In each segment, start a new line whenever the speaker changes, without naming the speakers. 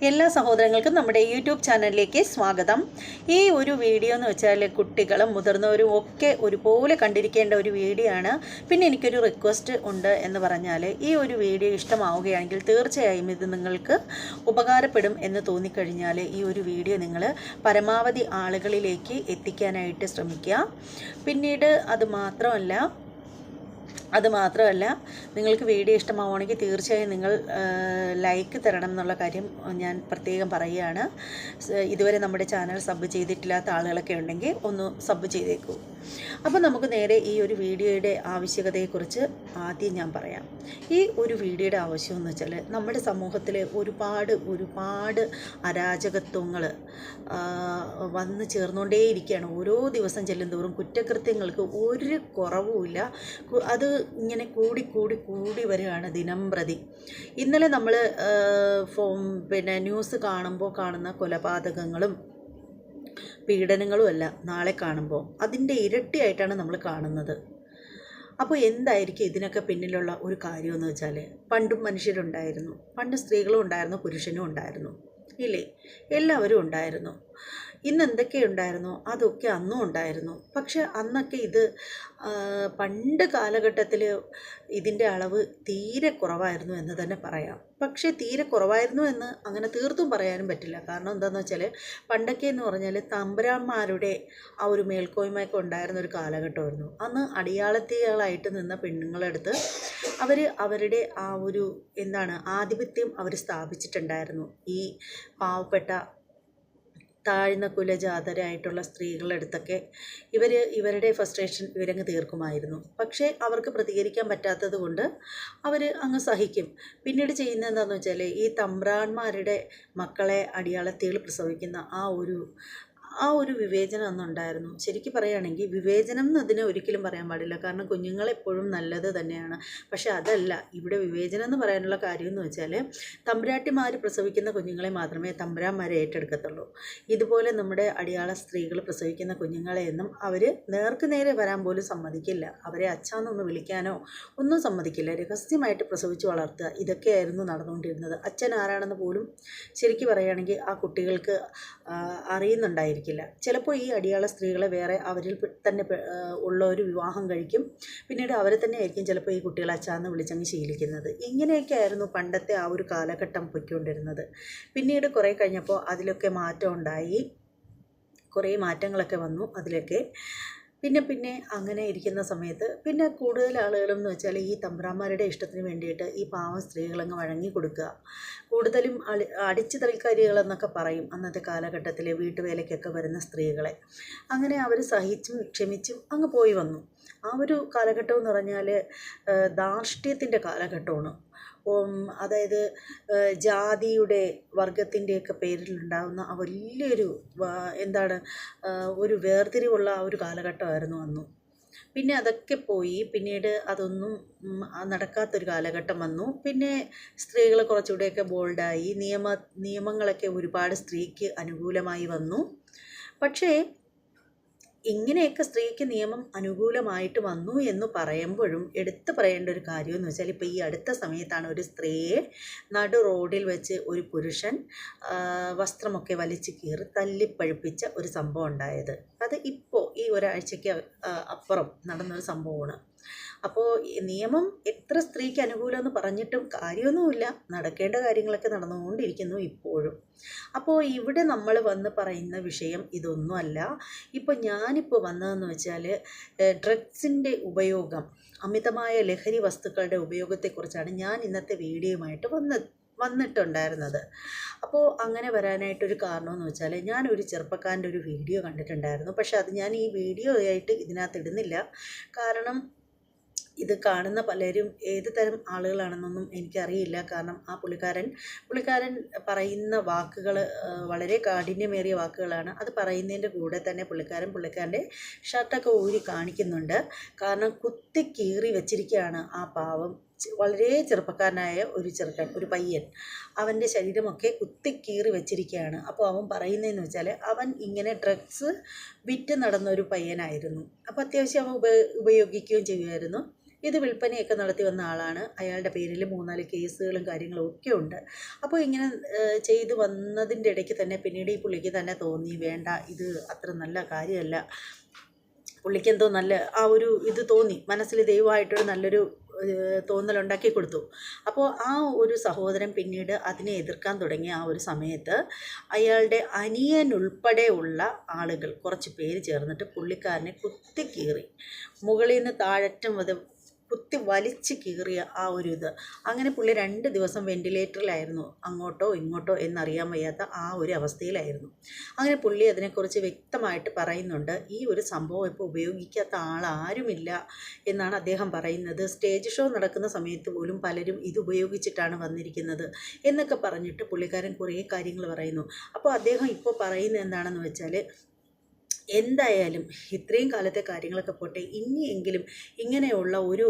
എല്ലാ സഹോദരങ്ങൾക്കും നമ്മുടെ യൂട്യൂബ് ചാനലിലേക്ക് സ്വാഗതം. ഈ ഒരു വീഡിയോ എന്ന് വെച്ചാൽ കുട്ടികളും മുതിർന്നവരും ഒക്കെ ഒരുപോലെ കണ്ടിരിക്കേണ്ട ഒരു വീഡിയോ ആണ്. പിന്നെ എനിക്കൊരു റിക്വസ്റ്റ് ഉണ്ട് എന്ന് പറഞ്ഞാൽ, ഈ ഒരു വീഡിയോ ഇഷ്ടമാവുകയാണെങ്കിൽ തീർച്ചയായും ഇത് നിങ്ങൾക്ക് ഉപകാരപ്പെടും എന്ന് തോന്നിക്കഴിഞ്ഞാൽ ഈ ഒരു വീഡിയോ നിങ്ങൾ പരമാവധി ആളുകളിലേക്ക് എത്തിക്കാനായിട്ട് ശ്രമിക്കുക. പിന്നീട് അത് മാത്രമല്ല നിങ്ങൾക്ക് വീഡിയോ ഇഷ്ടമാവുകയാണെങ്കിൽ തീർച്ചയായും നിങ്ങൾ ലൈക്ക് തരണം എന്നുള്ള കാര്യം ഞാൻ പ്രത്യേകം പറയുകയാണ്. ഇതുവരെ നമ്മുടെ ചാനൽ സബ് ചെയ്തിട്ടില്ലാത്ത ആളുകളൊക്കെ ഉണ്ടെങ്കിൽ ഒന്ന് സബ് ചെയ്തേക്കൂ. അപ്പോൾ നമുക്ക് നേരെ ഈ ഒരു വീഡിയോയുടെ ആവശ്യകതയെക്കുറിച്ച് ആദ്യം ഞാൻ പറയാം. ഈ ഒരു വീഡിയോയുടെ ആവശ്യം എന്ന് വെച്ചാൽ, നമ്മുടെ സമൂഹത്തിൽ ഒരുപാട് അരാജകത്വങ്ങൾ വന്ന് ചേർന്നുകൊണ്ടേയിരിക്കുകയാണ്. ഓരോ ദിവസം ചെല്ലുന്തോറും കുറ്റകൃത്യങ്ങൾക്ക് ഒരു കുറവുമില്ല. അത് ഇങ്ങനെ കൂടി വരികയാണ് ദിനം പ്രതി. ഇന്നലെ നമ്മൾ ന്യൂസ് കാണുന്ന കൊലപാതകങ്ങളും പീഡനങ്ങളും അല്ല നാളെ കാണുമ്പോൾ അതിൻ്റെ ഇരട്ടിയായിട്ടാണ് നമ്മൾ കാണുന്നത്. അപ്പോൾ എന്തായിരിക്കും ഇതിനൊക്കെ പിന്നിലുള്ള ഒരു കാര്യമെന്ന് വെച്ചാൽ, പണ്ടും മനുഷ്യരുണ്ടായിരുന്നു, പണ്ട് സ്ത്രീകളും ഉണ്ടായിരുന്നു, പുരുഷനും ഉണ്ടായിരുന്നു, ഇല്ലേ? എല്ലാവരും ഉണ്ടായിരുന്നു. ഇന്ന് എന്തൊക്കെയുണ്ടായിരുന്നു അതൊക്കെ അന്നും ഉണ്ടായിരുന്നു. പക്ഷെ അന്നൊക്കെ പണ്ട് കാലഘട്ടത്തിൽ ഇതിൻ്റെ അളവ് തീരെ കുറവായിരുന്നു എന്ന് തന്നെ പറയാം. പക്ഷേ തീരെ കുറവായിരുന്നു എന്ന് അങ്ങനെ തീർത്തും പറയാനും പറ്റില്ല. കാരണം എന്താണെന്ന് വെച്ചാൽ, പണ്ടൊക്കെ എന്ന് പറഞ്ഞാൽ തമ്പുരാന്മാരുടെ ആ ഒരു മേൽക്കോയ്മയൊക്കെ ഉണ്ടായിരുന്ന ഒരു കാലഘട്ടമായിരുന്നു. അന്ന് അടിയാളത്തികളായിട്ട് നിന്ന പെണ്ണുങ്ങളെടുത്ത് അവരുടെ ആ ഒരു ആധിപത്യം അവർ സ്ഥാപിച്ചിട്ടുണ്ടായിരുന്നു. ഈ പാവപ്പെട്ട താഴ്ന്ന കുലജാതരായിട്ടുള്ള സ്ത്രീകളുടെ അടുത്തൊക്കെ ഇവരുടെ ഫ്രസ്ട്രേഷൻ ഇവരങ്ങ് തീർക്കുമായിരുന്നു. പക്ഷേ അവർക്ക് പ്രതികരിക്കാൻ പറ്റാത്തത് കൊണ്ട് അവർ അങ്ങ് സഹിക്കും. പിന്നീട് ചെയ്യുന്നത് എന്താണെന്ന് വെച്ചാൽ, ഈ തമ്പ്രാന്മാരുടെ മക്കളെ അടിയാളത്തികൾ പ്രസവിക്കുന്ന ആ ഒരു വിവേചനം അന്നുണ്ടായിരുന്നു. ശരിക്കും പറയുകയാണെങ്കിൽ വിവേചനം എന്ന് അതിനെ ഒരിക്കലും പറയാൻ പാടില്ല. കാരണം കുഞ്ഞുങ്ങളെപ്പോഴും നല്ലത് തന്നെയാണ്. പക്ഷെ അതല്ല ഇവിടെ വിവേചനം എന്ന് പറയാനുള്ള കാര്യം എന്ന് വെച്ചാൽ, തമ്പുരാട്ടിമാർ പ്രസവിക്കുന്ന കുഞ്ഞുങ്ങളെ മാത്രമേ തമ്പുരാന്മാരെ ഏറ്റെടുക്കത്തുള്ളൂ. ഇതുപോലെ നമ്മുടെ അടിയാള സ്ത്രീകൾ പ്രസവിക്കുന്ന കുഞ്ഞുങ്ങളെയൊന്നും അവർ നേർക്ക് നേരെ വരാൻ പോലും സമ്മതിക്കില്ല. അവരെ അച്ഛാന്നൊന്ന് വിളിക്കാനോ ഒന്നും സമ്മതിക്കില്ല. രഹസ്യമായിട്ട് പ്രസവിച്ച് വളർത്തുക, ഇതൊക്കെയായിരുന്നു നടന്നുകൊണ്ടിരുന്നത്. അച്ഛൻ ആരാണെന്ന് പോലും ശരിക്കും പറയുകയാണെങ്കിൽ ആ കുട്ടികൾക്ക് അറിയുന്നുണ്ടായിരിക്കും. ചിലപ്പോൾ ഈ അടിയാള സ്ത്രീകളെ വേറെ അവരിൽ തന്നെ ഉള്ള ഒരു വിവാഹം കഴിക്കും. പിന്നീട് അവരെ തന്നെ ആയിരിക്കും ചിലപ്പോൾ ഈ കുട്ടികളെ അച്ഛാന്ന് വിളിച്ചങ്ങ് ശീലിക്കുന്നത്. ഇങ്ങനെയൊക്കെ ആയിരുന്നു പണ്ടത്തെ ആ ഒരു കാലഘട്ടം പൊയ്ക്കൊണ്ടിരുന്നത്. പിന്നീട് കുറേ കഴിഞ്ഞപ്പോൾ അതിലൊക്കെ മാറ്റം ഉണ്ടായി, കുറേ മാറ്റങ്ങളൊക്കെ വന്നു അതിലൊക്കെ. പിന്നെ അങ്ങനെ ഇരിക്കുന്ന സമയത്ത് പിന്നെ കൂടുതൽ ആളുകളും എന്ന് വെച്ചാൽ, ഈ തമ്പ്രാന്മാരുടെ ഇഷ്ടത്തിന് വേണ്ടിയിട്ട് ഈ പാവം സ്ത്രീകളങ്ങ് വഴങ്ങി കൊടുക്കുക. കൂടുതലും അടിച്ചു തൽക്കാരികളെന്നൊക്കെ പറയും അന്നത്തെ കാലഘട്ടത്തിൽ വീട്ടുവേലയ്ക്കൊക്കെ വരുന്ന സ്ത്രീകളെ. അങ്ങനെ അവർ സഹിച്ചും ക്ഷമിച്ചും അങ്ങ് പോയി വന്നു. ആ ഒരു കാലഘട്ടം എന്ന് പറഞ്ഞാൽ ധാർഷ്ട്യത്തിൻ്റെ കാലഘട്ടമാണ്. അതായത് ജാതിയുടെ വർഗത്തിൻ്റെയൊക്കെ പേരിലുണ്ടാകുന്ന ആ വലിയൊരു ഒരു വേർതിരിവുള്ള ആ ഒരു കാലഘട്ടമായിരുന്നു അന്നും. പിന്നെ അതൊക്കെ പോയി. പിന്നീട് അതൊന്നും നടക്കാത്തൊരു കാലഘട്ടം വന്നു. പിന്നെ സ്ത്രീകൾ കുറച്ചുകൂടെയൊക്കെ ബോൾഡായി. നിയമങ്ങളൊക്കെ ഒരുപാട് സ്ത്രീക്ക് അനുകൂലമായി വന്നു. പക്ഷേ ഇങ്ങനെയൊക്കെ സ്ത്രീക്ക് നിയമം അനുകൂലമായിട്ട് വന്നു എന്ന് പറയുമ്പോഴും എടുത്തു പറയേണ്ട ഒരു കാര്യം എന്ന് വെച്ചാൽ, ഇപ്പോൾ ഈ അടുത്ത സമയത്താണ് ഒരു സ്ത്രീയെ നടു റോഡിൽ വെച്ച് ഒരു പുരുഷൻ വസ്ത്രമൊക്കെ വലിച്ചു കീറി തല്ലിപ്പഴുപ്പിച്ച ഒരു സംഭവം ഉണ്ടായത്. അത് ഇപ്പോൾ ഈ ഒരാഴ്ചയ്ക്ക് അപ്പുറം നടന്നൊരു സംഭവമാണ്. അപ്പോൾ നിയമം എത്ര സ്ത്രീക്ക് അനുകൂലമെന്ന് പറഞ്ഞിട്ടും കാര്യമൊന്നുമില്ല. നടക്കേണ്ട കാര്യങ്ങളൊക്കെ നടന്നുകൊണ്ടിരിക്കുന്നു ഇപ്പോഴും. അപ്പോൾ ഇവിടെ നമ്മൾ വന്ന് പറയുന്ന വിഷയം ഇതൊന്നുമല്ല. ഇപ്പോൾ ഞാനിപ്പോൾ വന്നതെന്ന് വെച്ചാൽ, ഡ്രഗ്സിൻ്റെ ഉപയോഗം, അമിതമായ ലഹരി വസ്തുക്കളുടെ ഉപയോഗത്തെക്കുറിച്ചാണ് ഞാൻ ഇന്നത്തെ വീഡിയോയുമായിട്ട് വന്നിട്ടുണ്ടായിരുന്നത്. അപ്പോൾ അങ്ങനെ വരാനായിട്ടൊരു കാരണമെന്ന് വെച്ചാൽ, ഞാനൊരു ചെറുപ്പക്കാരൻ്റെ ഒരു വീഡിയോ കണ്ടിട്ടുണ്ടായിരുന്നു. പക്ഷെ അത് ഞാൻ ഈ വീഡിയോ ആയിട്ട് ഇതിനകത്ത് ഇടുന്നില്ല. കാരണം ഇത് കാണുന്ന പലരും ഏത് തരം ആളുകളാണെന്നൊന്നും എനിക്കറിയില്ല. കാരണം ആ പുള്ളിക്കാരൻ പറയുന്ന വാക്കുകൾ വളരെ കാഠിന്യമേറിയ വാക്കുകളാണ്. അത് പറയുന്നതിൻ്റെ കൂടെ തന്നെ പുള്ളിക്കാരൻ്റെ ഷർട്ടൊക്കെ ഊരി കാണിക്കുന്നുണ്ട്. കാരണം കുത്തി കീറി വെച്ചിരിക്കുകയാണ് ആ പാവം വളരെ ചെറുപ്പക്കാരനായ ഒരു ചെറുക്കൻ, ഒരു പയ്യൻ. അവൻ്റെ ശരീരമൊക്കെ കുത്തിക്കീറി വെച്ചിരിക്കുകയാണ്. അപ്പോൾ അവൻ പറയുന്നതെന്ന് വെച്ചാൽ, അവൻ ഇങ്ങനെ ഡ്രഗ്സ് വിറ്റ് നടന്നൊരു പയ്യനായിരുന്നു. അപ്പോൾ അത്യാവശ്യം അവൻ ഉപയോഗിക്കുകയും ചെയ്യുമായിരുന്നു. ഇത് വിൽപ്പനയൊക്കെ നടത്തി വന്ന ആളാണ്. അയാളുടെ പേരിൽ 3-4 കേസുകളും കാര്യങ്ങളും ഒക്കെ ഉണ്ട്. അപ്പോൾ ഇങ്ങനെ ചെയ്തു വന്നതിൻ്റെ ഇടയ്ക്ക് തന്നെ പിന്നീട് ഈ പുള്ളിക്ക് തന്നെ തോന്നി, വേണ്ട, ഇത് അത്ര നല്ല കാര്യമല്ല. പുള്ളിക്കെന്തോ നല്ല ആ ഒരു ഇത് തോന്നി, മനസ്സിൽ ദൈവമായിട്ടൊരു നല്ലൊരു തോന്നലുണ്ടാക്കി കൊടുത്തു. അപ്പോൾ ആ ഒരു സഹോദരൻ പിന്നീട് അതിനെ എതിർക്കാൻ തുടങ്ങിയ ആ ഒരു സമയത്ത് അയാളുടെ അനിയനുൾപ്പെടെയുള്ള ആളുകൾ കുറച്ച് പേര് ചേർന്നിട്ട് പുള്ളിക്കാരനെ കുത്തിക്കീറി, മുകളിൽ നിന്ന് താഴറ്റം വരെ കുത്തി വലിച്ച് കീറിയ ആ ഒരു ഇത്. അങ്ങനെ പുള്ളി 2 ദിവസം വെൻറ്റിലേറ്ററിലായിരുന്നു, അങ്ങോട്ടോ ഇങ്ങോട്ടോ എന്നറിയാൻ വയ്യാത്ത ആ ഒരു അവസ്ഥയിലായിരുന്നു. അങ്ങനെ പുള്ളി അതിനെക്കുറിച്ച് വ്യക്തമായിട്ട് പറയുന്നുണ്ട്. ഈ ഒരു സംഭവം ഇപ്പോൾ ഉപയോഗിക്കാത്ത ആളാരുമില്ല എന്നാണ് അദ്ദേഹം പറയുന്നത്. സ്റ്റേജ് ഷോ നടക്കുന്ന സമയത്ത് പോലും പലരും ഇത് ഉപയോഗിച്ചിട്ടാണ് വന്നിരിക്കുന്നത് എന്നൊക്കെ പറഞ്ഞിട്ട് പുള്ളിക്കാരൻ കുറേ കാര്യങ്ങൾ പറയുന്നു. അപ്പോൾ അദ്ദേഹം ഇപ്പോൾ പറയുന്നത് എന്താണെന്ന് വെച്ചാൽ, എന്തായാലും ഇത്രയും കാലത്തെ കാര്യങ്ങളൊക്കെ പോട്ടെ, ഇനിയെങ്കിലും ഇങ്ങനെയുള്ള ഒരു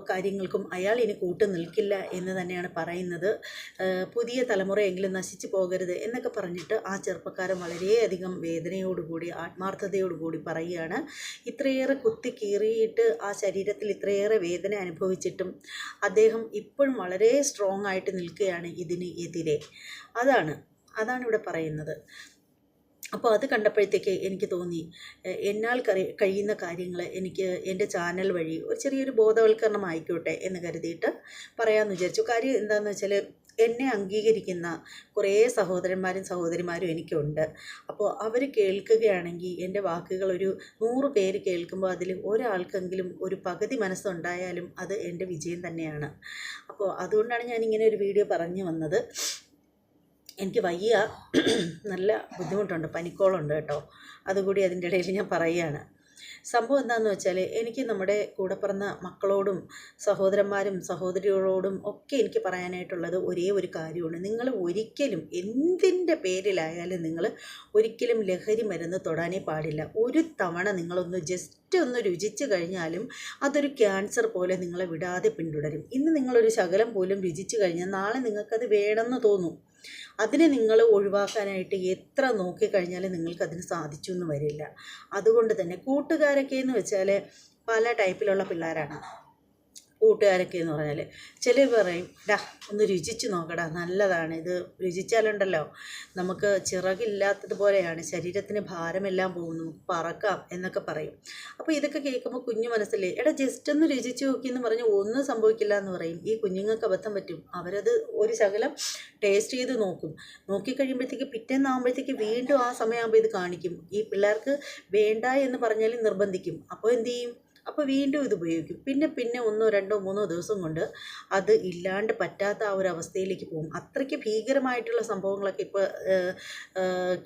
കാര്യങ്ങൾക്കും അയാൾ ഇനി കൂട്ടു നിൽക്കില്ല എന്ന് തന്നെയാണ് പറയുന്നത്. പുതിയ തലമുറയെങ്കിലും നശിച്ചു പോകരുത് എന്നൊക്കെ പറഞ്ഞിട്ട് ആ ചെറുപ്പക്കാരൻ വളരെയധികം വേദനയോടുകൂടി ആത്മാർത്ഥതയോടുകൂടി പറയുകയാണ്. ഇത്രയേറെ കുത്തി കീറിയിട്ട് ആ ശരീരത്തിൽ ഇത്രയേറെ വേദന അനുഭവിച്ചിട്ടും അദ്ദേഹം ഇപ്പോഴും വളരെ സ്ട്രോങ് ആയിട്ട് നിൽക്കുകയാണ് ഇതിന് എതിരെ. അതാണ് ഇവിടെ പറയുന്നത്. അപ്പോൾ അത് കണ്ടപ്പോഴത്തേക്ക് എനിക്ക് തോന്നി, എന്നാൽ കഴിയുന്ന കാര്യങ്ങൾ എനിക്ക് എൻ്റെ ചാനൽ വഴി ഒരു ചെറിയൊരു ബോധവൽക്കരണം ആയിക്കോട്ടെ എന്ന് കരുതിയിട്ട് പറയാമെന്ന് വിചാരിച്ചു. കാര്യം എന്താണെന്ന് വെച്ചാൽ, എന്നെ അംഗീകരിക്കുന്ന കുറേ സഹോദരന്മാരും സഹോദരിമാരും എനിക്കുണ്ട്. അപ്പോൾ അവർ കേൾക്കുകയാണെങ്കിൽ എൻ്റെ വാക്കുകൾ ഒരു 100 പേര് കേൾക്കുമ്പോൾ അതിൽ ഒരാൾക്കെങ്കിലും ഒരു പകുതി മനസ്സുണ്ടായാലും അത് എൻ്റെ വിജയം തന്നെയാണ്. അപ്പോൾ അതുകൊണ്ടാണ് ഞാനിങ്ങനെ ഒരു വീഡിയോ പറഞ്ഞു വന്നത്. എനിക്ക് വയ്യ, നല്ല ബുദ്ധിമുട്ടുണ്ട്, പനിക്കോളുണ്ട് കേട്ടോ. അതുകൂടി അതിൻ്റെ ഇടയിൽ ഞാൻ പറയുകയാണ്. സംഭവം എന്താണെന്ന് വെച്ചാൽ, എനിക്ക് നമ്മുടെ കൂടെ പിറന്ന മക്കളോടും സഹോദരന്മാരും സഹോദരികളോടും ഒക്കെ എനിക്ക് പറയാനായിട്ടുള്ളത് ഒരേ ഒരു കാര്യമാണ്. നിങ്ങൾ ഒരിക്കലും എന്തിൻ്റെ പേരിലായാലും നിങ്ങൾ ഒരിക്കലും ലഹരി മരുന്ന് തൊടാനേ പാടില്ല. ഒരു തവണ നിങ്ങളൊന്ന് ജസ്റ്റ് ഒന്ന് രുചിച്ച് കഴിഞ്ഞാലും അതൊരു ക്യാൻസർ പോലെ നിങ്ങളെ വിടാതെ പിന്തുടരും. ഇന്ന് നിങ്ങളൊരു ശകലം പോലും രുചിച്ച് കഴിഞ്ഞാൽ നാളെ നിങ്ങൾക്കത് വേണമെന്ന് തോന്നും. അതിനെ നിങ്ങൾ ഒഴിവാക്കാനായിട്ട് എത്ര നോക്കിക്കഴിഞ്ഞാലും നിങ്ങൾക്കതിന് സാധിച്ചു എന്ന് വരില്ല. അതുകൊണ്ട് തന്നെ കൂട്ടുകാരൊക്കെ എന്ന് വെച്ചാൽ പല ടൈപ്പിലുള്ള പിള്ളേരാണ്. കൂട്ടുകാരൊക്കെ എന്ന് പറഞ്ഞാൽ ചിലർ പറയും, ഡാ ഒന്ന് രുചിച്ച് നോക്കടാ, നല്ലതാണ്, ഇത് രുചിച്ചാലുണ്ടല്ലോ നമുക്ക് ചിറകില്ലാത്തതുപോലെയാണ്, ശരീരത്തിന് ഭാരമെല്ലാം പോകുന്നു, പറക്കാം എന്നൊക്കെ പറയും. അപ്പോൾ ഇതൊക്കെ കേൾക്കുമ്പോൾ കുഞ്ഞു മനസ്സിൽ, എടാ ജസ്റ്റ് ഒന്ന് രുചിച്ച് നോക്കിയെന്ന് പറഞ്ഞ് ഒന്നും സംഭവിക്കില്ല എന്ന് പറയും. ഈ കുഞ്ഞുങ്ങൾക്ക് അബദ്ധം പറ്റും. അവരത് ഒരു ശകലം ടേസ്റ്റ് ചെയ്ത് നോക്കിക്കഴിയുമ്പോഴത്തേക്ക് പിറ്റേന്നാകുമ്പോഴത്തേക്ക് വീണ്ടും ആ സമയമാകുമ്പോൾ ഇത് കാണിക്കും. ഈ പിള്ളേർക്ക് വേണ്ട എന്ന് പറഞ്ഞാലും നിർബന്ധിക്കും. അപ്പോൾ എന്തു ചെയ്യും? അപ്പോൾ വീണ്ടും ഇത് ഉപയോഗിക്കും. പിന്നെ 1, 2, 3 ദിവസം കൊണ്ട് അത് ഇല്ലാണ്ട് പറ്റാത്ത ആ ഒരു അവസ്ഥയിലേക്ക് പോകും. അത്രയ്ക്ക് ഭീകരമായിട്ടുള്ള സംഭവങ്ങളൊക്കെ ഇപ്പോൾ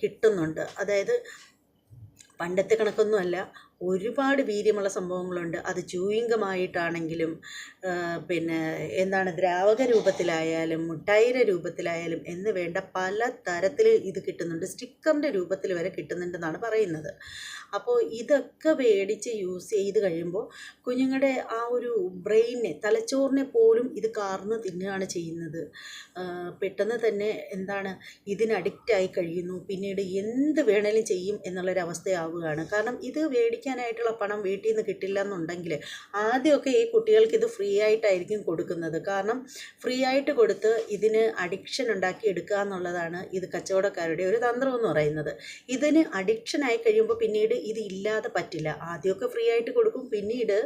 കിട്ടുന്നുണ്ട്. അതായത് പണ്ടത്തെ കണക്കൊന്നുമല്ല, ഒരുപാട് വീര്യമുള്ള സംഭവങ്ങളുണ്ട്. അത് ച്യൂയിങ്കമായിട്ടാണെങ്കിലും പിന്നെ എന്താണ് ദ്രാവക രൂപത്തിലായാലും മുട്ടായിയുടെ രൂപത്തിലായാലും എന്ന് വേണ്ട പല തരത്തിൽ ഇത് കിട്ടുന്നുണ്ട്. സ്റ്റിക്കറിൻ്റെ രൂപത്തിൽ വരെ കിട്ടുന്നുണ്ടെന്നാണ് പറയുന്നത്. അപ്പോൾ ഇതൊക്കെ മേടിച്ച് യൂസ് ചെയ്ത് കഴിയുമ്പോൾ കുഞ്ഞുങ്ങളുടെ ആ ഒരു ബ്രെയിനെ, തലച്ചോറിനെ പോലും ഇത് കാർന്ന് തിന്നുകയാണ് ചെയ്യുന്നത്. പെട്ടെന്ന് തന്നെ എന്താണ് ഇതിന് അഡിക്റ്റായി കഴിയുന്നു. പിന്നീട് എന്ത് വേണേലും ചെയ്യും എന്നുള്ളൊരവസ്ഥയാവുകയാണ്. കാരണം ഇത് മേടിക്കാനായിട്ടുള്ള പണം വീട്ടിൽ നിന്ന് കിട്ടില്ല എന്നുണ്ടെങ്കിൽ ആദ്യമൊക്കെ ഈ കുട്ടികൾക്ക് ഇത് ഫ്രീ ആയിട്ടായിരിക്കും കൊടുക്കുന്നത്. കാരണം ഫ്രീ ആയിട്ട് കൊടുത്ത് ഇതിന് അഡിക്ഷൻ ഉണ്ടാക്കി എടുക്കുക എന്നുള്ളതാണ് ഇത് കച്ചവടക്കാരുടെ ഒരു തന്ത്രം എന്ന് പറയുന്നത്. ഇതിന് അഡിക്ഷനായി കഴിയുമ്പോൾ പിന്നീട് ഇത് ഇല്ലാതെ പറ്റില്ല. ആദ്യമൊക്കെ ഫ്രീ ആയിട്ട് കൊടുക്കും, പിന്നീട്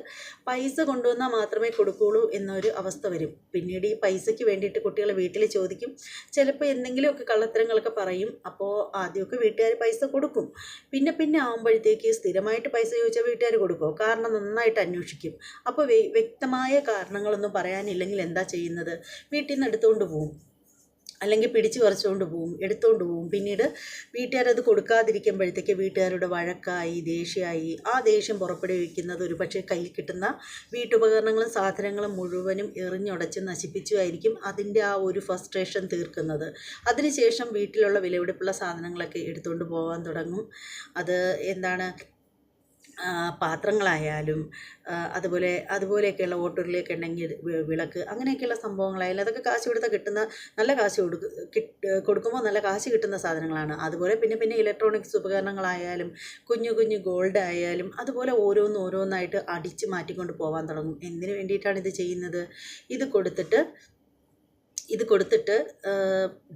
പൈസ കൊണ്ടുവന്നാൽ മാത്രമേ കൊടുക്കുകയുള്ളൂ എന്നൊരു അവസ്ഥ വരും. പിന്നീട് ഈ പൈസയ്ക്ക് വേണ്ടിയിട്ട് കുട്ടികൾ വീട്ടിൽ ചോദിക്കും. ചിലപ്പോൾ എന്തെങ്കിലുമൊക്കെ കള്ളത്തരങ്ങളൊക്കെ പറയും. അപ്പോൾ ആദ്യമൊക്കെ വീട്ടുകാർ പൈസ കൊടുക്കും. പിന്നെ ആകുമ്പോഴത്തേക്ക് സ്ഥിരമായിട്ട് പൈസ ചോദിച്ചാൽ വീട്ടുകാർ കൊടുക്കുമോ? കാരണം നന്നായിട്ട് അന്വേഷിക്കും. അപ്പോൾ വ്യക്തമായ കാരണങ്ങളൊന്നും പറയാനില്ലെങ്കിൽ എന്താ ചെയ്യുന്നത്? വീട്ടിൽ നിന്ന് എടുത്തുകൊണ്ട് പോകും, അല്ലെങ്കിൽ പിടിച്ചു പറിച്ചുകൊണ്ട് പോവും, എടുത്തുകൊണ്ട് പോവും. പിന്നീട് വീട്ടുകാരത് കൊടുക്കാതിരിക്കുമ്പോഴത്തേക്ക് വീട്ടുകാരുടെ വഴക്കായി ദേഷ്യമായി ആ ദേഷ്യം പുറപ്പെടുവിക്കുന്നത് ഒരു പക്ഷേ കയ്യിൽ കിട്ടുന്ന വീട്ടുപകരണങ്ങളും സാധനങ്ങളും മുഴുവനും എറിഞ്ഞുടച്ച് നശിപ്പിച്ചുമായിരിക്കും അതിൻ്റെ ആ ഒരു ഫ്രസ്ട്രേഷൻ തീർക്കുന്നത്. അതിനുശേഷം വീട്ടിലുള്ള വിലപിടിപ്പുള്ള സാധനങ്ങളൊക്കെ എടുത്തുകൊണ്ട് പോകാൻ തുടങ്ങും. അത് എന്താണ് പാത്രങ്ങളായാലും അതുപോലെയൊക്കെയുള്ള ഓട്ടോറിലേക്ക് ഉണ്ടെങ്കിൽ വിളക്ക് അങ്ങനെയൊക്കെയുള്ള സംഭവങ്ങളായാലും അതൊക്കെ കാശ് കൊടുത്താൽ കിട്ടുന്ന നല്ല കാശ് കൊടുക്കുമ്പോൾ നല്ല കാശ് കിട്ടുന്ന സാധനങ്ങളാണ്. അതുപോലെ പിന്നെ ഇലക്ട്രോണിക്സ് ഉപകരണങ്ങളായാലും കുഞ്ഞു കുഞ്ഞു ഗോൾഡ് ആയാലും അതുപോലെ ഓരോന്നായിട്ട് അടിച്ച് മാറ്റിക്കൊണ്ട് പോകാൻ തുടങ്ങും. എന്തിനു വേണ്ടിയിട്ടാണ് ഇത് ചെയ്യുന്നത്? ഇത് കൊടുത്തിട്ട്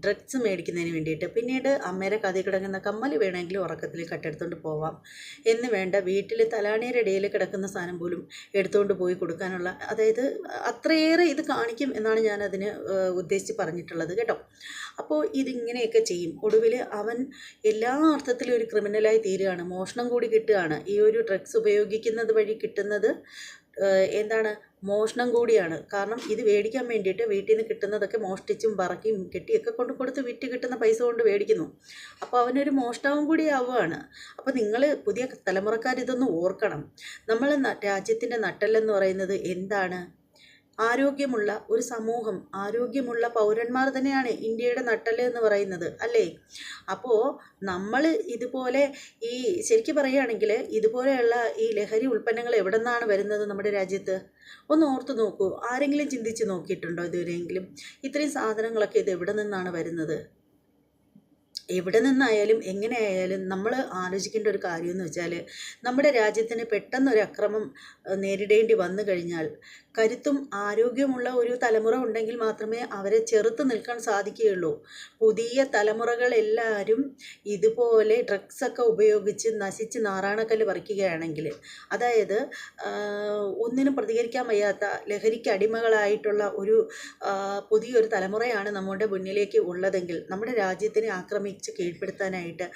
ഡ്രഗ്സ് മേടിക്കുന്നതിന് വേണ്ടിയിട്ട്. പിന്നീട് അമ്മയുടെ കഥയിൽ കിടക്കുന്ന കമ്മൽ വേണമെങ്കിൽ ഉറക്കത്തിൽ കട്ടെടുത്തുകൊണ്ട് പോവാം എന്ന് വേണ്ട, വീട്ടിൽ തലാണിയുടെ ഇടയിൽ കിടക്കുന്ന സാധനം പോലും എടുത്തുകൊണ്ട് പോയി കൊടുക്കാനുള്ള, അതായത് അത്രയേറെ ഇത് കാണിക്കും എന്നാണ് ഞാനതിന് ഉദ്ദേശിച്ച് പറഞ്ഞിട്ടുള്ളത് കേട്ടോ. അപ്പോൾ ഇതിങ്ങനെയൊക്കെ ചെയ്യും. ഒടുവിൽ അവൻ എല്ലാ അർത്ഥത്തിലും ഒരു ക്രിമിനലായി തീരുകയാണ്. മോഷണം കൂടി കിട്ടുകയാണ്. ഈ ഒരു ഡ്രഗ്സ് ഉപയോഗിക്കുന്നത് വഴി കിട്ടുന്നത് എന്താണ്? മോഷണം കൂടിയാണ്. കാരണം ഇത് മേടിക്കാൻ വേണ്ടിയിട്ട് വീട്ടിൽ നിന്ന് കിട്ടുന്നതൊക്കെ മോഷ്ടിച്ചും പറക്കിയും കെട്ടിയൊക്കെ കൊടുത്ത് വിറ്റ് കിട്ടുന്ന പൈസ കൊണ്ട് മേടിക്കുന്നു. അപ്പോൾ അവനൊരു മോഷ്ടാവും കൂടി ആവുകയാണ്. അപ്പോൾ നിങ്ങൾ പുതിയ തലമുറക്കാർ ഇതൊന്ന് ഓർക്കണം. നമ്മൾ രാജ്യത്തിൻ്റെ നട്ടെല്ലെന്ന് പറയുന്നത് എന്താണ്? ആരോഗ്യമുള്ള ഒരു സമൂഹം, ആരോഗ്യമുള്ള പൗരന്മാർ തന്നെയാണ് ഇന്ത്യയുടെ നട്ടെല്ല് എന്ന് പറയുന്നത്, അല്ലേ? അപ്പോൾ നമ്മൾ ഇതുപോലെ ശരിക്കും പറയുകയാണെങ്കിൽ ഇതുപോലെയുള്ള ഈ ലഹരി ഉൽപ്പന്നങ്ങൾ എവിടെ നിന്നാണ് വരുന്നത് നമ്മുടെ രാജ്യത്ത്? ഒന്ന് ഓർത്ത് നോക്കൂ. ആരെങ്കിലും ചിന്തിച്ച് നോക്കിയിട്ടുണ്ടോ ഇതുവരെയെങ്കിലും? ഇത്രയും സാധനങ്ങളൊക്കെ ഇത് എവിടെ നിന്നാണ് വരുന്നത്? എവിടെ നിന്നായാലും എങ്ങനെയായാലും നമ്മൾ ആലോചിക്കേണ്ട ഒരു കാര്യമെന്ന് വെച്ചാൽ, നമ്മുടെ രാജ്യത്തിന് പെട്ടെന്നൊരു അക്രമം നേരിടേണ്ടി വന്നു കഴിഞ്ഞാൽ കരുത്തും ആരോഗ്യമുള്ള ഒരു തലമുറ ഉണ്ടെങ്കിൽ മാത്രമേ അവരെ ചെറുത്ത് നിൽക്കാൻ സാധിക്കുകയുള്ളൂ. പുതിയ തലമുറകളെല്ലാവരും ഇതുപോലെ ഡ്രഗ്സൊക്കെ ഉപയോഗിച്ച് നശിച്ച് നാറാണക്കല്ല് പറിക്കുകയാണെങ്കിൽ, അതായത് ഒന്നിനും പ്രതികരിക്കാൻ വയ്യാത്ത ലഹരിക്ക് അടിമകളായിട്ടുള്ള ഒരു പുതിയൊരു തലമുറയാണ് നമ്മുടെ മുന്നിലേക്ക് ഉള്ളതെങ്കിൽ നമ്മുടെ രാജ്യത്തിനെ ആക്രമിച്ച് കീഴ്പ്പെടുത്താനായിട്ട്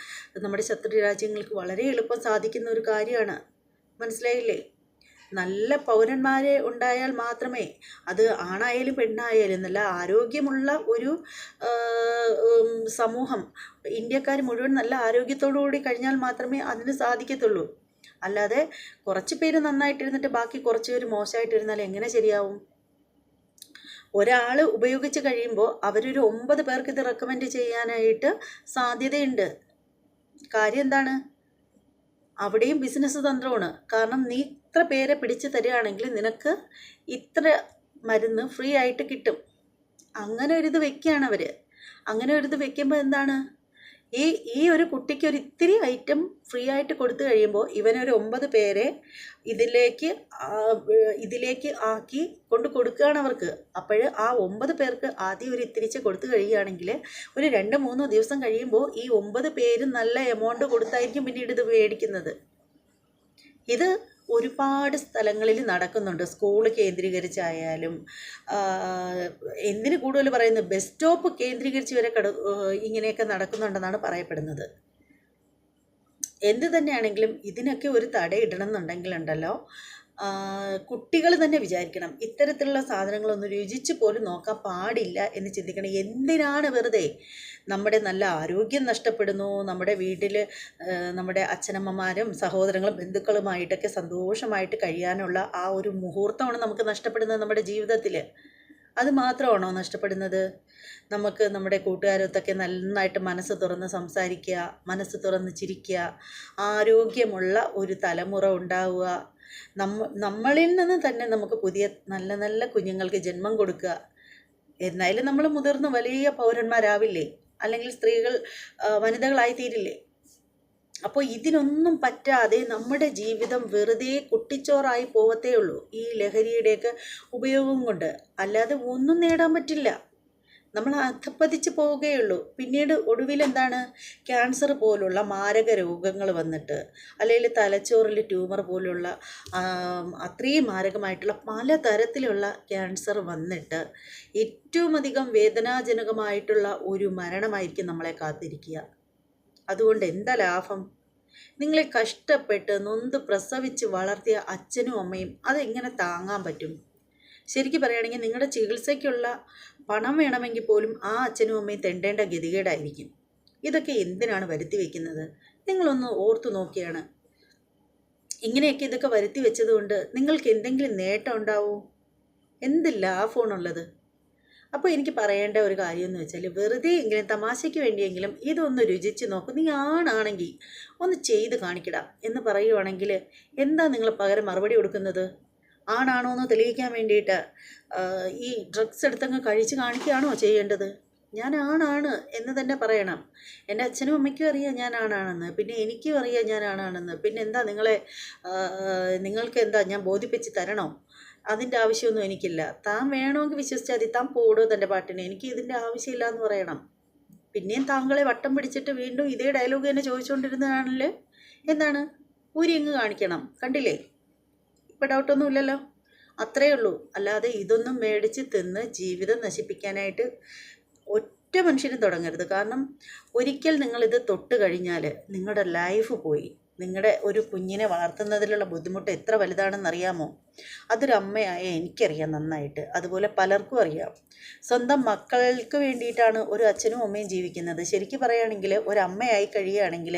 നമ്മുടെ ശത്രു രാജ്യങ്ങൾക്ക് വളരെ എളുപ്പം സാധിക്കുന്ന ഒരു കാര്യമാണ്. മനസ്സിലായില്ലേ? നല്ല പൗരന്മാരെ ഉണ്ടായാൽ മാത്രമേ, അത് ആണായാലും പെണ്ണായാലും, നല്ല ആരോഗ്യമുള്ള ഒരു സമൂഹം, ഇന്ത്യക്കാർ മുഴുവൻ നല്ല ആരോഗ്യത്തോടു കൂടി കഴിഞ്ഞാൽ മാത്രമേ അതിന് സാധിക്കത്തുള്ളൂ. അല്ലാതെ കുറച്ച് പേര് നന്നായിട്ടിരുന്നിട്ട് ബാക്കി കുറച്ച് പേര് മോശമായിട്ടിരുന്നാൽ എങ്ങനെ ശരിയാവും? ഒരാൾ ഉപയോഗിച്ച് കഴിയുമ്പോൾ അവരൊരു 9 പേർക്ക് ഇത് റെക്കമെൻഡ് ചെയ്യാനായിട്ട് സാധ്യതയുണ്ട്. കാര്യം എന്താണ്? അവിടെയും ബിസിനസ് തന്ത്രമാണ്. കാരണം നീ ഇത്ര പേരെ പിടിച്ചു തരികയാണെങ്കിൽ നിനക്ക് ഇത്ര മരുന്ന് ഫ്രീ ആയിട്ട് കിട്ടും. അങ്ങനെ ഒരിത് വെക്കുകയാണ് അവർ. അങ്ങനെ ഒരിത് വെക്കുമ്പോൾ എന്താണ്? ഈ ഒരു കുട്ടിക്ക് ഒരു ഇത്തിരി ഐറ്റം ഫ്രീ ആയിട്ട് കൊടുത്തു കഴിയുമ്പോൾ ഇവനൊരു 9 പേരെ ഇതിലേക്ക് ആക്കി കൊടുക്കുകയാണ് അവർക്ക്. അപ്പോൾ ആ 9 പേർക്ക് ആദ്യം ഒരു ഇത്തിരിച്ച് കൊടുത്തു കഴിയുകയാണെങ്കിൽ ഒരു 2-3 ദിവസം കഴിയുമ്പോൾ ഈ 9 പേരും നല്ല എമൗണ്ട് കൊടുത്തായിരിക്കും പിന്നീട് ഇത് മേടിക്കുന്നത്. ഇത് ഒരുപാട് സ്ഥലങ്ങളിൽ നടക്കുന്നുണ്ട്. സ്കൂൾ കേന്ദ്രീകരിച്ചായാലും, എന്തിന് കൂടുതൽ പറയുന്നത്, ബസ് സ്റ്റോപ്പ് കേന്ദ്രീകരിച്ച് വരെ ഇങ്ങനെയൊക്കെ നടക്കുന്നുണ്ടെന്നാണ് പറയപ്പെടുന്നത്. എന്ത് തന്നെയാണെങ്കിലും ഇതിനൊക്കെ ഒരു തടയിടണം എന്നുണ്ടെങ്കിലുണ്ടല്ലോ, കുട്ടികൾ തന്നെ വിചാരിക്കണം ഇത്തരത്തിലുള്ള സാധനങ്ങളൊന്നും രുചിച്ച് പോലും നോക്കാൻ പാടില്ല എന്ന് ചിന്തിക്കണം. എന്തിനാണ് വെറുതെ നമ്മുടെ നല്ല ആരോഗ്യം നഷ്ടപ്പെടുന്നു? നമ്മുടെ വീട്ടിൽ നമ്മുടെ അച്ഛനമ്മമാരും സഹോദരങ്ങളും ബന്ധുക്കളുമായിട്ടൊക്കെ സന്തോഷമായിട്ട് കഴിയാനുള്ള ആ ഒരു മുഹൂർത്തമാണ് നമുക്ക് നഷ്ടപ്പെടുന്നത് നമ്മുടെ ജീവിതത്തിൽ. അത് മാത്രമാണോ നഷ്ടപ്പെടുന്നത്? നമുക്ക് നമ്മുടെ കൂട്ടുകാരൊത്തൊക്കെ നന്നായിട്ട് മനസ്സ് തുറന്ന് സംസാരിക്കുക, മനസ്സ് തുറന്ന് ചിരിക്കുക, ആരോഗ്യമുള്ള ഒരു തലമുറ ഉണ്ടാവുക, നമ്മളിൽ നിന്ന് തന്നെ നമുക്ക് പുതിയ നല്ല നല്ല കുഞ്ഞുങ്ങൾക്ക് ജന്മം കൊടുക്കുക. എന്നാലും നമ്മൾ മുതിർന്ന് വലിയ പൗരന്മാരാവില്ലേ? അല്ലെങ്കിൽ സ്ത്രീകൾ വനിതകളായി തീരില്ലേ? അപ്പോൾ ഇതിനൊന്നും പറ്റാതെ നമ്മുടെ ജീവിതം വെറുതെ കുട്ടിച്ചോറായി പോവത്തേ ഉള്ളൂ ഈ ലഹരിയുടെയൊക്കെ ഉപയോഗം കൊണ്ട്. അല്ലാതെ ഒന്നും നേടാൻ പറ്റില്ല. നമ്മൾ അധപ്പതിച്ച് പോവുകയുള്ളൂ. പിന്നീട് ഒടുവിൽ എന്താണ്? ക്യാൻസർ പോലുള്ള മാരക രോഗങ്ങൾ വന്നിട്ട്, അല്ലെങ്കിൽ തലച്ചോറിൽ ട്യൂമർ പോലുള്ള അത്രയും മാരകമായിട്ടുള്ള പലതരത്തിലുള്ള ക്യാൻസർ വന്നിട്ട് ഏറ്റവും അധികം വേദനാജനകമായിട്ടുള്ള ഒരു മരണമായിരിക്കും നമ്മളെ കാത്തിരിക്കുക. അതുകൊണ്ട് എന്താ ലാഭം? നിങ്ങളെ കഷ്ടപ്പെട്ട് നൊന്ത് പ്രസവിച്ച് വളർത്തിയ അച്ഛനും അമ്മയും അതെങ്ങനെ താങ്ങാൻ പറ്റും? ശരിക്കും പറയുകയാണെങ്കിൽ നിങ്ങളുടെ ചികിത്സയ്ക്കുള്ള പണം വേണമെങ്കിൽ പോലും ആ അച്ഛനും അമ്മയും തെണ്ടേണ്ട ഗതികേടായിരിക്കും. ഇതൊക്കെ എന്തിനാണ് വരുത്തി വയ്ക്കുന്നത്? നിങ്ങളൊന്ന് ഓർത്തു നോക്കിയാണ്. ഇങ്ങനെയൊക്കെ ഇതൊക്കെ വരുത്തി വെച്ചതുകൊണ്ട് നിങ്ങൾക്ക് എന്തെങ്കിലും നേട്ടം ഉണ്ടാവോ? എന്ത് ലാഭമാണുള്ളത്? അപ്പോൾ എനിക്ക് പറയേണ്ട ഒരു കാര്യം എന്ന് വെച്ചാൽ വെറുതെ എങ്കിലും തമാശയ്ക്ക് വേണ്ടിയെങ്കിലും ഇതൊന്ന് രുചിച്ച് നോക്കും. നീ ആണാണെങ്കിൽ ഒന്ന് ചെയ്ത് കാണിക്കടാ എന്ന് പറയുവാണെങ്കിൽ എന്താ നിങ്ങൾ പകരം മറുപടി കൊടുക്കുന്നത്? ആണാണോ എന്ന് തെളിയിക്കാൻ വേണ്ടിയിട്ട് ഈ ഡ്രഗ്സ് എടുത്തങ്ങ് കഴിച്ച് കാണിക്കുകയാണോ ചെയ്യേണ്ടത്? ഞാൻ ആണാണ് എന്ന് തന്നെ പറയണം. എൻ്റെ അച്ഛനും അമ്മയ്ക്കും അറിയാം ഞാൻ ആണാണെന്ന്, പിന്നെ എനിക്കും അറിയാം ഞാൻ ആണാണെന്ന്. പിന്നെ എന്താ നിങ്ങൾക്ക് എന്താ ഞാൻ ബോധിപ്പിച്ച് തരണോ? അതിൻ്റെ ആവശ്യമൊന്നും എനിക്കില്ല. താൻ വേണമെങ്കിൽ വിശ്വസിച്ചാൽ മതി, താൻ പോടോ തൻ്റെ പാട്ടിന്, എനിക്ക് ഇതിൻ്റെ ആവശ്യമില്ല എന്ന് പറയണം. പിന്നെയും താങ്കളെ വട്ടം പിടിച്ചിട്ട് വീണ്ടും ഇതേ ഡയലോഗ് തന്നെ ചോദിച്ചുകൊണ്ടിരുന്നതാണല്ലേ, എന്താണ് ഊരി അങ്ങ് കാണിക്കണം. കണ്ടില്ലേ, ഇപ്പം ഡൗട്ടൊന്നും ഇല്ലല്ലോ. അത്രയേ ഉള്ളൂ. അല്ലാതെ ഇതൊന്നും മേടിച്ച് തിന്ന് ജീവിതം നശിപ്പിക്കാനായിട്ട് ഒറ്റ മനുഷ്യനും തുടങ്ങരുത്. കാരണം ഒരിക്കൽ നിങ്ങളിത് തൊട്ട് കഴിഞ്ഞാൽ നിങ്ങളുടെ ലൈഫ് പോയി. നിങ്ങളുടെ ഒരു കുഞ്ഞിനെ വളർത്തുന്നതിലുള്ള ബുദ്ധിമുട്ട് എത്ര വലുതാണെന്നറിയാമോ? അതൊരു അമ്മയായ എനിക്കറിയാം നന്നായിട്ട്, അതുപോലെ പലർക്കും അറിയാം. സ്വന്തം മക്കൾക്ക് വേണ്ടിയിട്ടാണ് ഒരു അച്ഛനും അമ്മയും ജീവിക്കുന്നത്. ശരിക്കും പറയുകയാണെങ്കിൽ ഒരു അമ്മയായി കഴിയുകയാണെങ്കിൽ,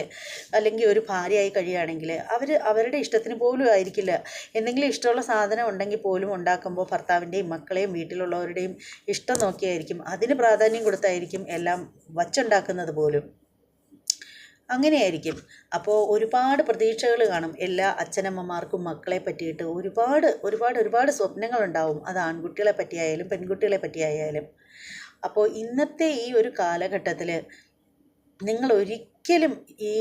അല്ലെങ്കിൽ ഒരു ഭാര്യയായി കഴിയുകയാണെങ്കിൽ അവരുടെ ഇഷ്ടത്തിന് പോലും ആയിരിക്കില്ല. എന്തെങ്കിലും ഇഷ്ടമുള്ള സാധനം ഉണ്ടെങ്കിൽ പോലും ഉണ്ടാക്കുമ്പോൾ ഭർത്താവിൻ്റെയും മക്കളെയും വീട്ടിലുള്ളവരുടെയും ഇഷ്ടം നോക്കിയായിരിക്കും, അതിന് പ്രാധാന്യം കൊടുത്തായിരിക്കും എല്ലാം വച്ചുണ്ടാക്കുന്നത് പോലും. അങ്ങനെയായിരിക്കും. അപ്പോൾ ഒരുപാട് പ്രതീക്ഷകൾ കാണും എല്ലാ അച്ഛനമ്മമാർക്കും മക്കളെ പറ്റിയിട്ട്. ഒരുപാട് സ്വപ്നങ്ങളുണ്ടാവും. അത് ആൺകുട്ടികളെ പറ്റിയായാലും പെൺകുട്ടികളെ പറ്റിയായാലും. അപ്പോൾ ഇന്നത്തെ ഈ ഒരു കാലഘട്ടത്തിൽ നിങ്ങൾ ഒരിക്കലും ഈ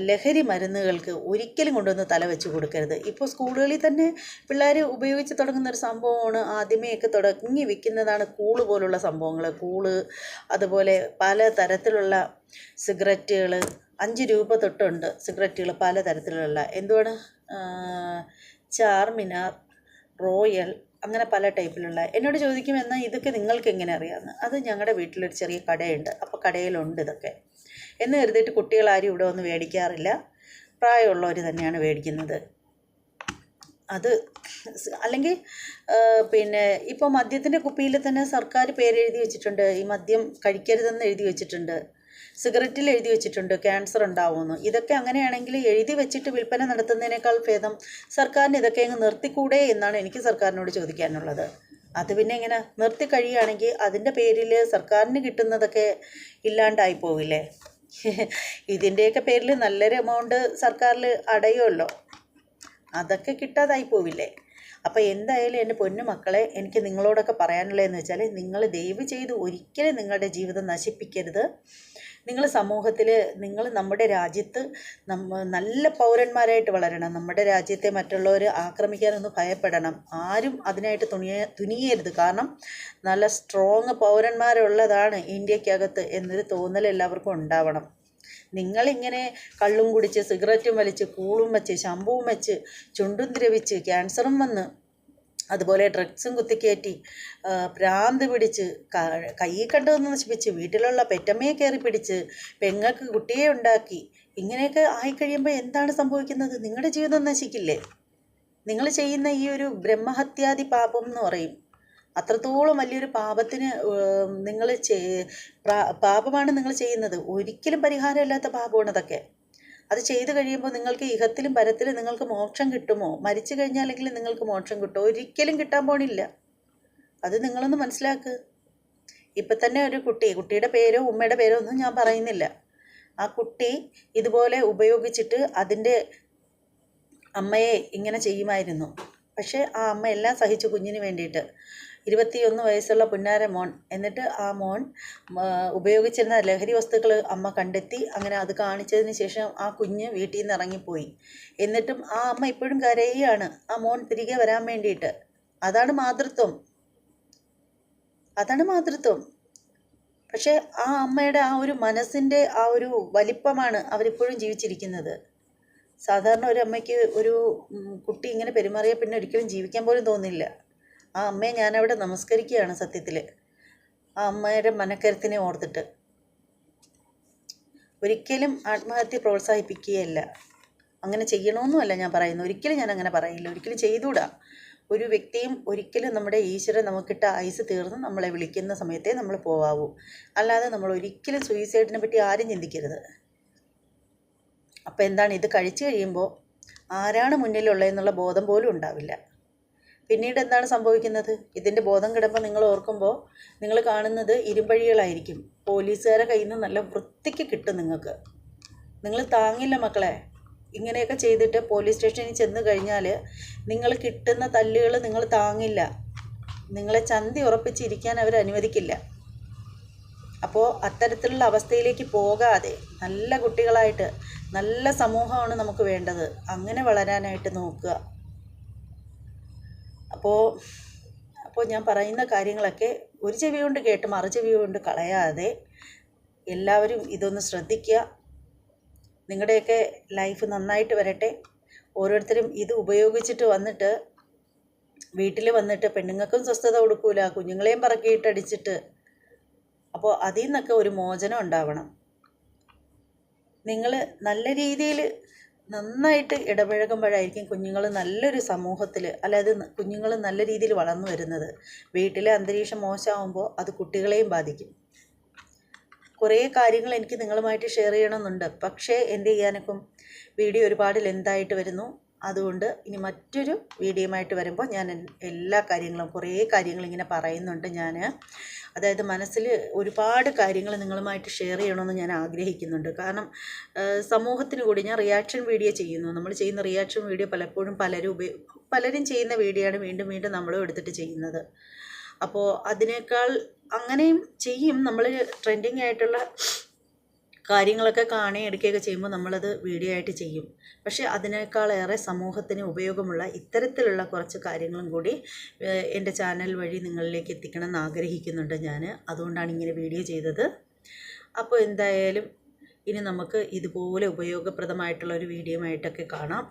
ലഹരി മരുന്നുകൾക്ക് ഒരിക്കലും കൊണ്ടുവന്ന് തല വെച്ച് കൊടുക്കരുത്. ഇപ്പോൾ സ്കൂളുകളിൽ തന്നെ പിള്ളേർ ഉപയോഗിച്ച് തുടങ്ങുന്ന ഒരു സംഭവമാണ്, ആദ്യമേയൊക്കെ തുടങ്ങി വിൽക്കുന്നതാണ് കൂള് പോലുള്ള സംഭവങ്ങൾ. കൂള്, അതുപോലെ പല തരത്തിലുള്ള സിഗരറ്റുകൾ. 5 രൂപ തൊട്ടുണ്ട് സിഗരറ്റുകൾ പല തരത്തിലുള്ള. എന്തുവാണ്, ചാർമിനാർ, റോയൽ, അങ്ങനെ പല ടൈപ്പിലുള്ള. എന്നോട് ചോദിക്കും എന്നാൽ ഇതൊക്കെ നിങ്ങൾക്ക് എങ്ങനെ അറിയാമെന്ന്. അത് ഞങ്ങളുടെ വീട്ടിലൊരു ചെറിയ കടയുണ്ട്, അപ്പോൾ കടയിലുണ്ട് ഇതൊക്കെ എന്ന് കരുതിയിട്ട് കുട്ടികളാരും ഇവിടെ വന്ന് മേടിക്കാറില്ല. പ്രായമുള്ളവർ തന്നെയാണ് മേടിക്കുന്നത്. അത് അല്ലെങ്കിൽ പിന്നെ ഇപ്പോൾ മദ്യത്തിൻ്റെ കുപ്പിയിൽ തന്നെ സർക്കാർ പേരെഴുതി വെച്ചിട്ടുണ്ട്, ഈ മദ്യം കഴിക്കരുതെന്ന് എഴുതി വെച്ചിട്ടുണ്ട്. സിഗരറ്റിൽ എഴുതി വെച്ചിട്ടുണ്ട് ക്യാൻസർ ഉണ്ടാവുമെന്ന്. ഇതൊക്കെ അങ്ങനെയാണെങ്കിൽ എഴുതി വെച്ചിട്ട് വിൽപ്പന നടത്തുന്നതിനേക്കാൾ ഭേദം സർക്കാരിന് ഇതൊക്കെ അങ്ങ് നിർത്തിക്കൂടെ എന്നാണ് എനിക്ക് സർക്കാരിനോട് ചോദിക്കാനുള്ളത്. അത് പിന്നെ എങ്ങനെ നിർത്തി കഴിയുകയാണെങ്കിൽ അതിൻ്റെ പേരിൽ സർക്കാരിന് കിട്ടുന്നതൊക്കെ ഇല്ലാണ്ടായി പോവില്ലേ? ഇതിൻ്റെയൊക്കെ പേരിൽ നല്ലൊരു എമൗണ്ട് സർക്കാരിൽ അടയുമല്ലോ, അതൊക്കെ കിട്ടാതായി പോവില്ലേ? അപ്പോൾ എന്തായാലും എൻ്റെ പൊന്നു മക്കളെ, എനിക്ക് നിങ്ങളോടൊക്കെ പറയാനുള്ളതെന്ന് വെച്ചാൽ, നിങ്ങൾ ദയവ് ചെയ്ത് ഒരിക്കലും നിങ്ങളുടെ ജീവിതം നശിപ്പിക്കരുത്. നിങ്ങൾ സമൂഹത്തിൽ, നിങ്ങൾ നമ്മുടെ രാജ്യത്ത് നല്ല പൗരന്മാരായിട്ട് വളരണം. നമ്മുടെ രാജ്യത്തെ മറ്റുള്ളവർ ആക്രമിക്കാനൊന്ന് ഭയപ്പെടണം. ആരും അതിനായിട്ട് തുനിയരുത്. കാരണം നല്ല സ്ട്രോങ് പൗരന്മാരുള്ളതാണ് ഇന്ത്യക്കകത്ത് എന്നൊരു തോന്നൽ എല്ലാവർക്കും ഉണ്ടാവണം. നിങ്ങളിങ്ങനെ കള്ളും കുടിച്ച് സിഗരറ്റും വലിച്ച് കൂളും വെച്ച് ശമ്പുവും വെച്ച് ചുണ്ടും ദ്രവിച്ച് ക്യാൻസറും വന്ന്, അതുപോലെ ഡ്രഗ്സും കുത്തിക്കയറ്റി ഭ്രാന്ത് പിടിച്ച് കൈ കണ്ടതൊന്ന് നശിപ്പിച്ച് വീട്ടിലുള്ള പെറ്റമ്മയെ കയറി പിടിച്ച് പെങ്ങൾക്ക് കുട്ടിയെ ഉണ്ടാക്കി, ഇങ്ങനെയൊക്കെ ആയിക്കഴിയുമ്പോൾ എന്താണ് സംഭവിക്കുന്നത്? നിങ്ങളുടെ ജീവിതം നശിക്കില്ലേ? നിങ്ങൾ ചെയ്യുന്ന ഈ ഒരു ബ്രഹ്മഹത്യാദി പാപം എന്ന് പറയും, അത്രത്തോളം വലിയൊരു പാപത്തിന് നിങ്ങൾ പാപമാണ് നിങ്ങൾ ചെയ്യുന്നത്. ഒരിക്കലും പരിഹാരമില്ലാത്ത പാപമാണ് അതൊക്കെ. അത് ചെയ്തു കഴിയുമ്പോൾ നിങ്ങൾക്ക് ഇഹത്തിലും പരത്തിലും നിങ്ങൾക്ക് മോക്ഷം കിട്ടുമോ? മരിച്ചു കഴിഞ്ഞാലെങ്കിലും നിങ്ങൾക്ക് മോക്ഷം കിട്ടുമോ? ഒരിക്കലും കിട്ടാൻ പോണില്ല. അത് നിങ്ങളൊന്ന് മനസ്സിലാക്ക്. ഇപ്പം തന്നെ ഒരു കുട്ടിയുടെ പേരോ ഉമ്മയുടെ പേരോ ഒന്നും ഞാൻ പറയുന്നില്ല. ആ കുട്ടി ഇതുപോലെ ഉപയോഗിച്ചിട്ട് അതിൻ്റെ അമ്മയെ ഇങ്ങനെ ചെയ്യുമായിരുന്നു. പക്ഷേ ആ അമ്മ എല്ലാം സഹിച്ചു കുഞ്ഞിന് വേണ്ടിയിട്ട്. 21 വയസ്സുള്ള പുന്നാര മോൻ. എന്നിട്ട് ആ മോൻ ഉപയോഗിച്ചിരുന്ന ലഹരി വസ്തുക്കൾ അമ്മ കണ്ടെത്തി. അങ്ങനെ അത് കാണിച്ചതിന് ശേഷം ആ കുഞ്ഞ് വീട്ടിൽ നിന്ന് ഇറങ്ങിപ്പോയി. എന്നിട്ടും ആ അമ്മ ഇപ്പോഴും കരയുകയാണ് ആ മോൻ തിരികെ വരാൻ വേണ്ടിയിട്ട്. അതാണ് മാതൃത്വം. പക്ഷേ ആ അമ്മയുടെ ആ ഒരു മനസ്സിൻ്റെ ആ ഒരു വലിപ്പമാണ് അവരിപ്പോഴും ജീവിച്ചിരിക്കുന്നത്. സാധാരണ ഒരു അമ്മയ്ക്ക് ഒരു കുട്ടി ഇങ്ങനെ പെരുമാറിയ പിന്നെ ഒരിക്കലും ജീവിക്കാൻ പോലും തോന്നില്ല. ആ അമ്മയെ ഞാനവിടെ നമസ്കരിക്കുകയാണ് സത്യത്തിൽ, ആ അമ്മയുടെ മനക്കരുത്തിനെ ഓർത്തിട്ട്. ഒരിക്കലും ആത്മഹത്യ പ്രോത്സാഹിപ്പിക്കുകയല്ല, അങ്ങനെ ചെയ്യണമെന്നുമല്ല ഞാൻ പറയുന്നത്. ഒരിക്കലും ഞാൻ അങ്ങനെ പറയില്ല, ഒരിക്കലും ചെയ്തുകൂടാ. ഒരു വ്യക്തിയും ഒരിക്കലും നമ്മുടെ ഈശ്വരൻ നമുക്കിട്ട ആയുസ് തീർന്ന് നമ്മളെ വിളിക്കുന്ന സമയത്തേ നമ്മൾ പോവാവൂ. അല്ലാതെ നമ്മൾ ഒരിക്കലും സൂയിസൈഡിനെ പറ്റി ആരും ചിന്തിക്കരുത്. അപ്പോൾ എന്താണ്, ഇത് കഴിച്ചു കഴിയുമ്പോൾ ആരാണ് മുന്നിലുള്ളതെന്നുള്ള ബോധം പോലും ഉണ്ടാവില്ല. പിന്നീട് എന്താണ് സംഭവിക്കുന്നത്? ഇതിൻ്റെ ബോധം കിടമ്പോൾ നിങ്ങൾ ഓർക്കുമ്പോൾ നിങ്ങൾ കാണുന്നത് ഇരുമ്പഴികളായിരിക്കും. പോലീസുകാരെ കയ്യിൽ നിന്ന് നല്ല വൃത്തിക്ക് കിട്ടും നിങ്ങൾക്ക്. നിങ്ങൾ താങ്ങില്ല മക്കളെ. ഇങ്ങനെയൊക്കെ ചെയ്തിട്ട് പോലീസ് സ്റ്റേഷനിൽ ചെന്ന് കഴിഞ്ഞാൽ നിങ്ങൾ കിട്ടുന്ന തല്ലുകൾ നിങ്ങൾ താങ്ങില്ല. നിങ്ങളെ ചന്തി ഉറപ്പിച്ചിരിക്കാൻ അവർ അനുവദിക്കില്ല. അപ്പോൾ അത്തരത്തിലുള്ള അവസ്ഥയിലേക്ക് പോകാതെ നല്ല കുട്ടികളായിട്ട് നല്ല സമൂഹമാണ് നമുക്ക് വേണ്ടത്. അങ്ങനെ വളരാനായിട്ട് നോക്കുക. അപ്പോൾ ഞാൻ പറയുന്ന കാര്യങ്ങളൊക്കെ ഒരു ചെവി കൊണ്ട് കേട്ട് മറു ചെവി കൊണ്ട് കളയാതെ എല്ലാവരും ഇതൊന്ന് ശ്രദ്ധിക്കുക. നിങ്ങളുടെയൊക്കെ ലൈഫ് നന്നായിട്ട് വരട്ടെ. ഓരോരുത്തരും ഇത് ഉപയോഗിച്ചിട്ട് വന്നിട്ട് വീട്ടിൽ വന്നിട്ട് പെണ്ണുങ്ങൾക്കും സ്വസ്ഥത കൊടുക്കൂല, കുഞ്ഞുങ്ങളെയും പറക്കിയിട്ടടിച്ചിട്ട്. അപ്പോൾ അതിൽ നിന്നൊക്കെ ഒരു മോചനം ഉണ്ടാവണം. നിങ്ങൾ നല്ല രീതിയിൽ നന്നായിട്ട് ഇടപഴകുമ്പോഴായിരിക്കും കുഞ്ഞുങ്ങൾ നല്ലൊരു സമൂഹത്തിൽ, അല്ലാതെ കുഞ്ഞുങ്ങൾ നല്ല രീതിയിൽ വളർന്നു വരുന്നത്. വീട്ടിലെ അന്തരീക്ഷം മോശമാകുമ്പോൾ അത് കുട്ടികളെയും ബാധിക്കും. കുറേ കാര്യങ്ങൾ എനിക്ക് നിങ്ങളുമായിട്ട് ഷെയർ ചെയ്യണമെന്നുണ്ട്. പക്ഷേ എന്ത് ചെയ്യാനൊക്കും, വീഡിയോ ഒരുപാട് ലെന്തായിട്ട് വരുന്നു. അതുകൊണ്ട് ഇനി മറ്റൊരു വീഡിയോയുമായിട്ട് വരുമ്പോൾ ഞാൻ എല്ലാ കാര്യങ്ങളും കുറേ കാര്യങ്ങൾ ഇങ്ങനെ പറയുന്നുണ്ട്. ഞാൻ അതായത് മനസ്സിൽ ഒരുപാട് കാര്യങ്ങൾ നിങ്ങളുമായിട്ട് ഷെയർ ചെയ്യണമെന്ന് ഞാൻ ആഗ്രഹിക്കുന്നുണ്ട്. കാരണം സമൂഹത്തിന് കൂടി ഞാൻ റിയാക്ഷൻ വീഡിയോ ചെയ്യുന്നു. നമ്മൾ ചെയ്യുന്ന റിയാക്ഷൻ വീഡിയോ പലപ്പോഴും പലരും ചെയ്യുന്ന വീഡിയോ ആണ് വീണ്ടും വീണ്ടും നമ്മളും എടുത്തിട്ട് ചെയ്യുന്നത്. അപ്പോൾ അതിനേക്കാൾ അങ്ങനെയും ചെയ്യും. നമ്മൾ ട്രെൻഡിങ് ആയിട്ടുള്ള കാര്യങ്ങളൊക്കെ കാണുകയും എടുക്കുകയൊക്കെ ചെയ്യുമ്പോൾ നമ്മളത് വീഡിയോ ആയിട്ട് ചെയ്യും. പക്ഷേ അതിനേക്കാളേറെ സമൂഹത്തിന് ഉപയോഗമുള്ള ഇത്തരത്തിലുള്ള കുറച്ച് കാര്യങ്ങളും കൂടി എൻ്റെ ചാനൽ വഴി നിങ്ങളിലേക്ക് എത്തിക്കണം എന്ന് ആഗ്രഹിക്കുന്നുണ്ട് ഞാൻ. അതുകൊണ്ടാണ് ഇങ്ങനെ വീഡിയോ ചെയ്തത്. അപ്പോൾ എന്തായാലും ഇനി നമുക്ക് ഇതുപോലെ ഉപയോഗപ്രദമായിട്ടുള്ള ഒരു വീഡിയോയുമായിട്ടൊക്കെ കാണാം.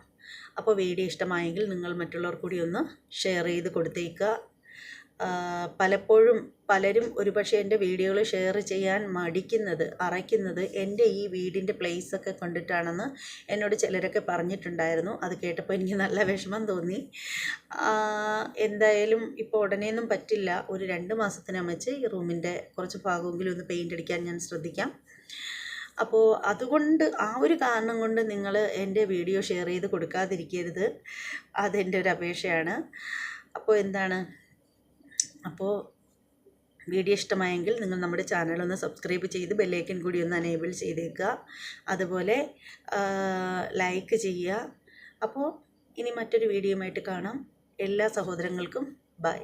അപ്പോൾ വീഡിയോ ഇഷ്ടമായെങ്കിൽ നിങ്ങൾ മറ്റുള്ളവർ കൂടി ഒന്ന് ഷെയർ ചെയ്ത് കൊടുത്തേക്കുക. പലപ്പോഴും പലരും ഒരുപക്ഷെ എൻ്റെ വീഡിയോകൾ ഷെയർ ചെയ്യാൻ അറയ്ക്കുന്നത് എൻ്റെ ഈ വീടിൻ്റെ പ്ലേസൊക്കെ കണ്ടിട്ടാണെന്ന് എന്നോട് ചിലരൊക്കെ പറഞ്ഞിട്ടുണ്ടായിരുന്നു. അത് കേട്ടപ്പോൾ എനിക്ക് നല്ല വിഷമം തോന്നി. എന്തായാലും ഇപ്പോൾ ഉടനെയൊന്നും പറ്റില്ല. ഒരു 2 മാസത്തിനകത്ത് ഈ റൂമിൻ്റെ കുറച്ച് ഭാഗമെങ്കിലും ഒന്ന് പെയിൻ്റ് അടിക്കാൻ ഞാൻ ശ്രദ്ധിക്കാം. അപ്പോൾ അതുകൊണ്ട് ആ ഒരു കാരണം കൊണ്ട് നിങ്ങൾ എൻ്റെ വീഡിയോ ഷെയർ ചെയ്ത് കൊടുക്കാതിരിക്കരുത്. അതെൻ്റെ ഒരു അപേക്ഷയാണ്. അപ്പോൾ വീഡിയോ ഇഷ്ടമായെങ്കിൽ നിങ്ങൾ നമ്മുടെ ചാനലൊന്ന് സബ്സ്ക്രൈബ് ചെയ്ത് ബെല്ലൈക്കൻ കൂടി ഒന്ന് എനേബിൾ ചെയ്തേക്കുക. അതുപോലെ ലൈക്ക് ചെയ്യുക. അപ്പോൾ ഇനി മറ്റൊരു വീഡിയോയുമായിട്ട് കാണാം. എല്ലാ സഹോദരങ്ങൾക്കും ബൈ.